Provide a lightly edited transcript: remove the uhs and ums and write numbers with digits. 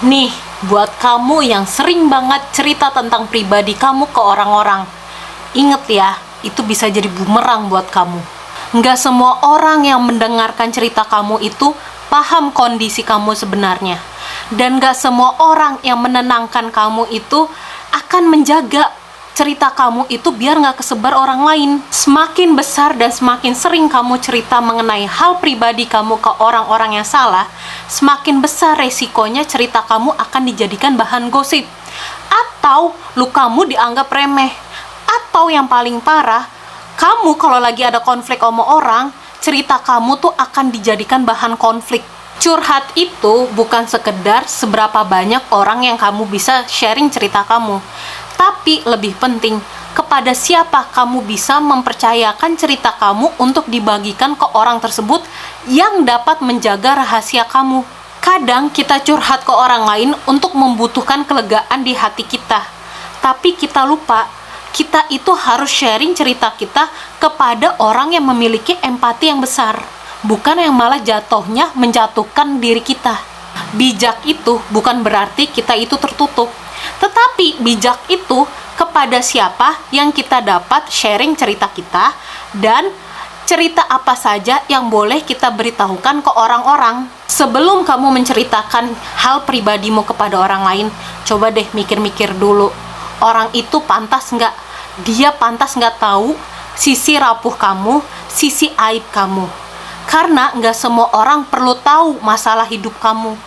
Nih, buat kamu yang sering banget cerita tentang pribadi kamu ke orang-orang, inget ya, itu bisa jadi bumerang buat kamu. Nggak semua orang yang mendengarkan cerita kamu itu paham kondisi kamu sebenarnya. Dan nggak semua orang yang menenangkan kamu itu akan menjaga cerita kamu itu biar nggak kesebar orang lain. Semakin besar dan semakin sering kamu cerita mengenai hal pribadi kamu ke orang-orang yang salah, semakin besar resikonya cerita kamu akan dijadikan bahan gosip. Atau lukamu dianggap remeh. Atau yang paling parah, kamu kalau lagi ada konflik sama orang, cerita kamu tuh akan dijadikan bahan konflik. Curhat itu bukan sekedar seberapa banyak orang yang kamu bisa sharing cerita kamu, tapi lebih penting, kepada siapa kamu bisa mempercayakan cerita kamu untuk dibagikan ke orang tersebut yang dapat menjaga rahasia kamu. Kadang kita curhat ke orang lain untuk membutuhkan kelegaan di hati kita, tapi kita lupa, kita itu harus sharing cerita kita kepada orang yang memiliki empati yang besar, bukan yang malah jatuhnya menjatuhkan diri kita. Bijak itu bukan berarti kita itu tertutup, tetapi bijak itu kepada siapa yang kita dapat sharing cerita kita, dan cerita apa saja yang boleh kita beritahukan ke orang-orang. Sebelum kamu menceritakan hal pribadimu kepada orang lain, coba deh mikir-mikir dulu. Orang itu pantas nggak? Dia pantas nggak tahu sisi rapuh kamu, sisi aib kamu? Karena nggak semua orang perlu tahu masalah hidup kamu.